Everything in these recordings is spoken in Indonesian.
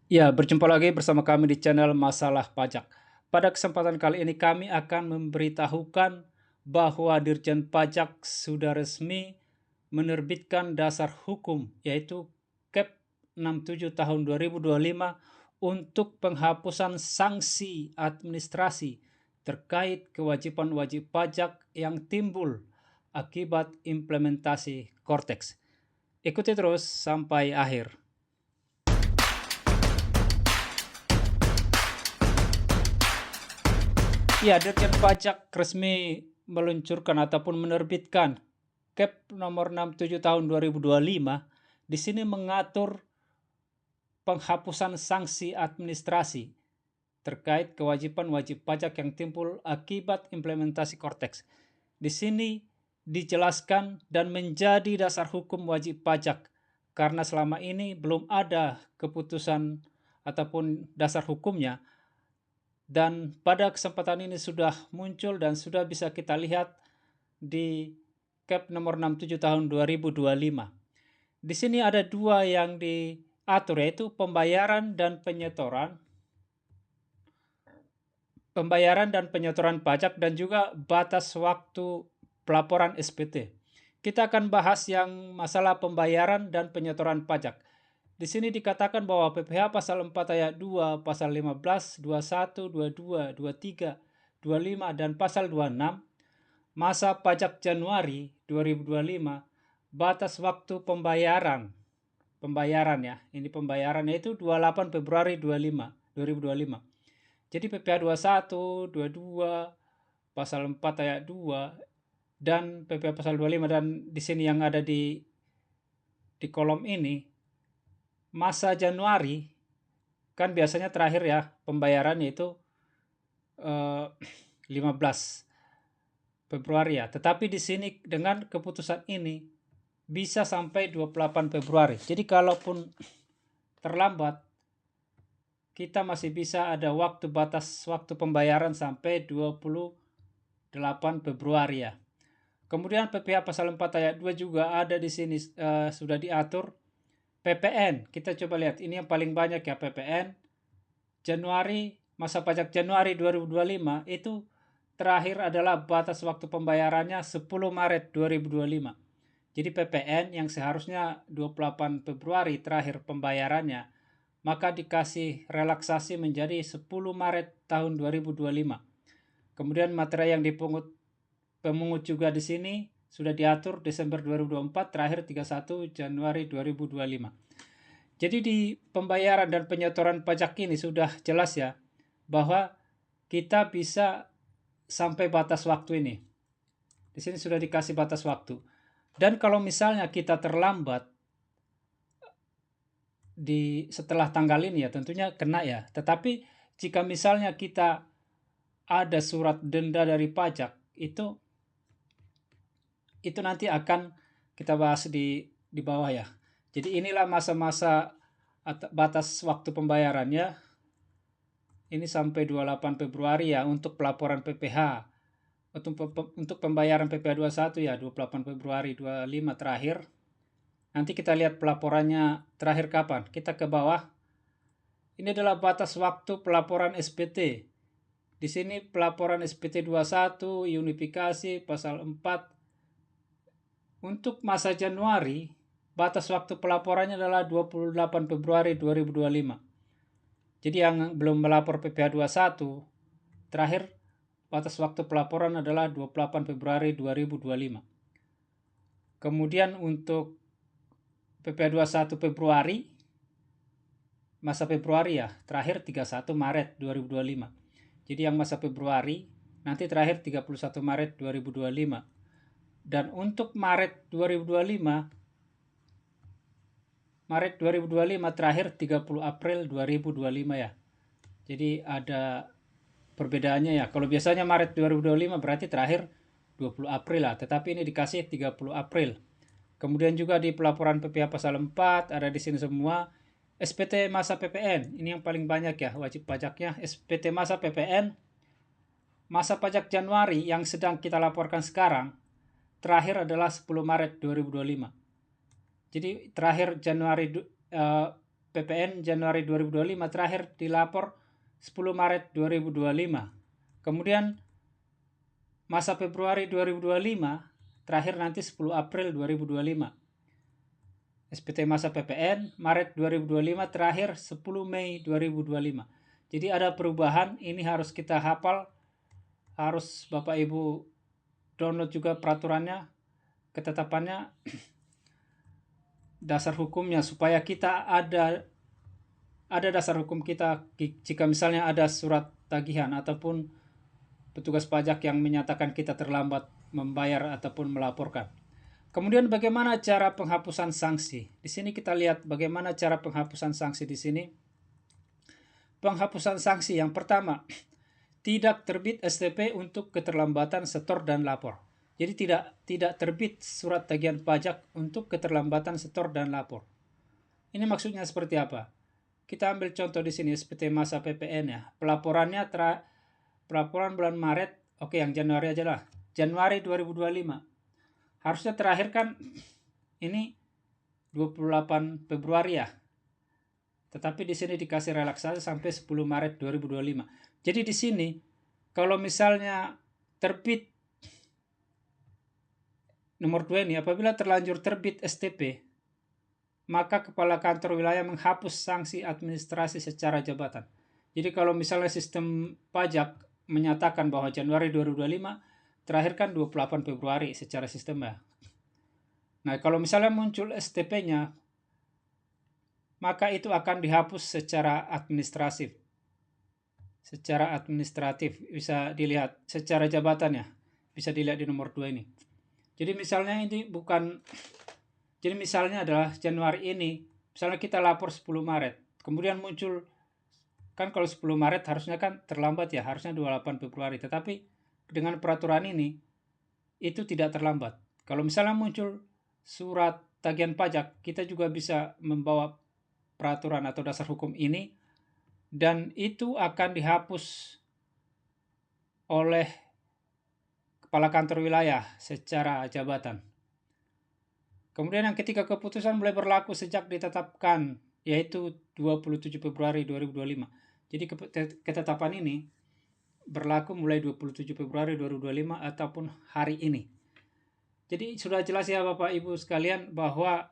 Ya, berjumpa lagi bersama kami di channel Masalah Pajak. Pada kesempatan kali ini kami akan memberitahukan bahwa Dirjen Pajak sudah resmi menerbitkan dasar hukum yaitu Kep 67 tahun 2025 untuk penghapusan sanksi administrasi terkait kewajiban wajib pajak yang timbul akibat implementasi Cortex. Ikuti terus sampai akhir. Ya, Dirjen Pajak resmi meluncurkan ataupun menerbitkan Kep nomor 67 tahun 2025. Di sini mengatur penghapusan sanksi administrasi terkait kewajiban wajib pajak yang timbul akibat implementasi Cortex. Di sini dijelaskan dan menjadi dasar hukum wajib pajak karena selama ini belum ada keputusan ataupun dasar hukumnya. Dan pada kesempatan ini sudah muncul dan sudah bisa kita lihat di Kep nomor 67 tahun 2025. Di sini ada dua yang diatur yaitu pembayaran dan penyetoran. Pembayaran dan penyetoran pajak dan juga batas waktu pelaporan SPT. Kita akan bahas yang masalah pembayaran dan penyetoran pajak. Di sini dikatakan bahwa PPh pasal 4 ayat 2, pasal 15, 21, 22, 23, 25, dan pasal 26, masa pajak Januari 2025, batas waktu pembayaran ya, ini pembayarannya itu 28 Februari 2025. Jadi PPh 21, 22, pasal 4 ayat 2, dan PPh pasal 25, dan di sini yang ada di kolom ini, masa Januari kan biasanya terakhir ya pembayarannya itu 15 Februari ya. Tetapi di sini dengan keputusan ini bisa sampai 28 Februari. Jadi kalaupun terlambat kita masih bisa ada batas waktu pembayaran sampai 28 Februari ya. Kemudian PPh pasal 4 ayat 2 juga ada di sini sudah diatur PPN. Kita coba lihat, ini yang paling banyak ya PPN. Januari, masa pajak Januari 2025 itu terakhir adalah batas waktu pembayarannya 10 Maret 2025. Jadi PPN yang seharusnya 28 Februari terakhir pembayarannya, maka dikasih relaksasi menjadi 10 Maret tahun 2025. Kemudian materai yang dipungut pemungut juga di sini sudah diatur Desember 2024, terakhir 31 Januari 2025. Jadi di pembayaran dan penyetoran pajak ini sudah jelas ya bahwa kita bisa sampai batas waktu ini. Di sini sudah dikasih batas waktu. Dan kalau misalnya kita terlambat setelah tanggal ini ya tentunya kena ya. Tetapi jika misalnya kita ada surat denda dari pajak, itu nanti akan kita bahas di bawah ya. Jadi inilah masa-masa batas waktu pembayarannya. Ini sampai 28 Februari ya untuk pelaporan PPh. Untuk pembayaran PPh 21 ya 28 Februari 25 terakhir. Nanti kita lihat pelaporannya terakhir kapan. Kita ke bawah. Ini adalah batas waktu pelaporan SPT. Di sini pelaporan SPT 21, unifikasi pasal 4. Untuk masa Januari, batas waktu pelaporannya adalah 28 Februari 2025. Jadi yang belum melapor PPh 21, terakhir batas waktu pelaporan adalah 28 Februari 2025. Kemudian untuk PPh 21 Februari, masa Februari ya, terakhir 31 Maret 2025. Jadi yang masa Februari, nanti terakhir 31 Maret 2025. Dan untuk Maret 2025 terakhir 30 April 2025 ya. Jadi ada perbedaannya ya. Kalau biasanya Maret 2025 berarti terakhir 20 April lah. Tetapi ini dikasih 30 April. Kemudian juga di pelaporan PPh pasal 4 ada di sini semua. SPT masa PPN. Ini yang paling banyak ya wajib pajaknya. SPT masa PPN. Masa pajak Januari yang sedang kita laporkan sekarang terakhir adalah 10 Maret 2025. Jadi terakhir Januari PPN Januari 2025 terakhir dilapor 10 Maret 2025. Kemudian masa Februari 2025 terakhir nanti 10 April 2025. SPT masa PPN Maret 2025 terakhir 10 Mei 2025. Jadi ada perubahan, ini harus kita hafal, harus Bapak Ibu download juga peraturannya, ketetapannya, dasar hukumnya, supaya kita ada dasar hukum kita jika misalnya ada surat tagihan ataupun petugas pajak yang menyatakan kita terlambat membayar ataupun melaporkan. Kemudian bagaimana cara penghapusan sanksi? Di sini kita lihat bagaimana cara penghapusan sanksi di sini. Penghapusan sanksi yang pertama, tidak terbit STP untuk keterlambatan setor dan lapor. Jadi tidak terbit surat tagihan pajak untuk keterlambatan setor dan lapor. Ini maksudnya seperti apa? Kita ambil contoh di sini SPT masa PPN ya. Pelaporan bulan Maret, oke yang Januari aja lah. Januari 2025. Harusnya terakhir kan ini 28 Februari ya. Tetapi di sini dikasih relaksasi sampai 10 Maret 2025. Jadi di sini kalau misalnya terbit nomor 2 ini, apabila terlanjur terbit STP, maka kepala kantor wilayah menghapus sanksi administrasi secara jabatan. Jadi kalau misalnya sistem pajak menyatakan bahwa Januari 2025 terakhir kan 28 Februari secara sistemnya. Nah, kalau misalnya muncul STP-nya, maka itu akan dihapus secara administratif. Secara administratif bisa dilihat secara jabatannya. Bisa dilihat di nomor 2 ini. Jadi misalnya misalnya adalah Januari ini, misalnya kita lapor 10 Maret, kemudian muncul, kan kalau 10 Maret harusnya kan terlambat ya, harusnya 28 Februari, tetapi dengan peraturan ini, itu tidak terlambat. Kalau misalnya muncul surat tagihan pajak, kita juga bisa membawa peraturan atau dasar hukum ini, dan itu akan dihapus oleh kepala kantor wilayah secara jabatan. Kemudian yang ketiga, keputusan mulai berlaku sejak ditetapkan, yaitu 27 Februari 2025. Jadi ketetapan ini berlaku mulai 27 Februari 2025 ataupun hari ini. Jadi sudah jelas ya Bapak Ibu sekalian bahwa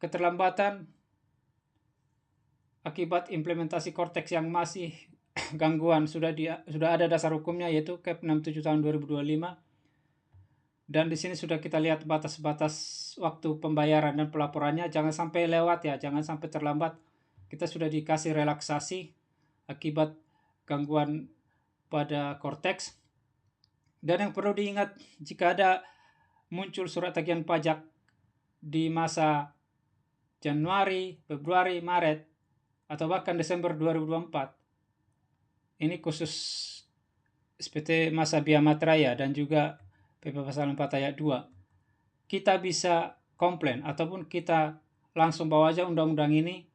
keterlambatan akibat implementasi Cortex yang masih gangguan sudah ada dasar hukumnya, yaitu KEP 67 tahun 2025. Dan di sini sudah kita lihat batas-batas waktu pembayaran dan pelaporannya, jangan sampai lewat ya, jangan sampai terlambat. Kita sudah dikasih relaksasi akibat gangguan pada Cortex. Dan yang perlu diingat, jika ada muncul surat tagihan pajak di masa Januari, Februari, Maret, atau bahkan Desember 2024, ini khusus SPT masa Bia Matraya dan juga PP Pasal 4 Ayat 2, kita bisa komplain ataupun kita langsung bawa aja undang-undang ini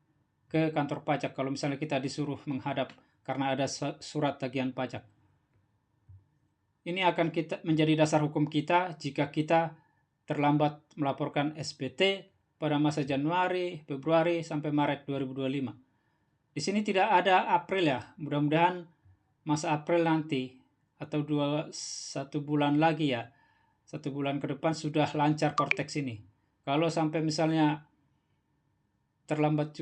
ke kantor pajak kalau misalnya kita disuruh menghadap karena ada surat tagihan pajak. Ini akan menjadi dasar hukum kita jika kita terlambat melaporkan SPT pada masa Januari, Februari, sampai Maret 2025. Di sini tidak ada April ya, mudah-mudahan masa April nanti atau 1 bulan lagi ya, 1 bulan ke depan sudah lancar Cortex ini. Kalau sampai misalnya terlambat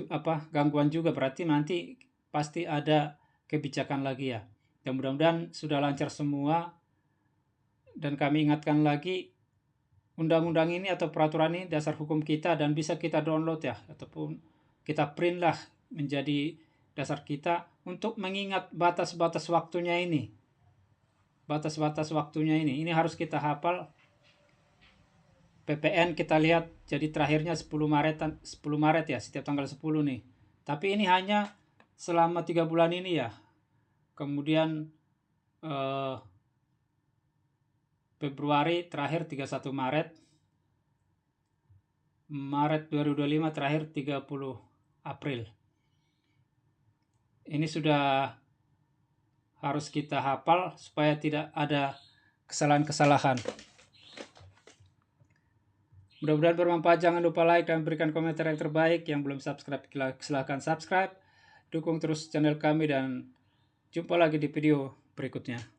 gangguan juga, berarti nanti pasti ada kebijakan lagi ya. Dan mudah-mudahan sudah lancar semua. Dan kami ingatkan lagi, undang-undang ini atau peraturan ini dasar hukum kita dan bisa kita download ya, ataupun kita print lah menjadi dasar kita untuk mengingat batas-batas waktunya ini. Batas-batas waktunya ini harus kita hafal. PPN kita lihat jadi terakhirnya 10 Maret ya, setiap tanggal 10 nih. Tapi ini hanya selama 3 bulan ini ya. Kemudian Februari terakhir 31 Maret. Maret 2025 terakhir 30 April. Ini sudah harus kita hafal supaya tidak ada kesalahan-kesalahan. Mudah-mudahan bermanfaat. Jangan lupa like dan berikan komentar yang terbaik. Yang belum subscribe silahkan subscribe. Dukung terus channel kami dan jumpa lagi di video berikutnya.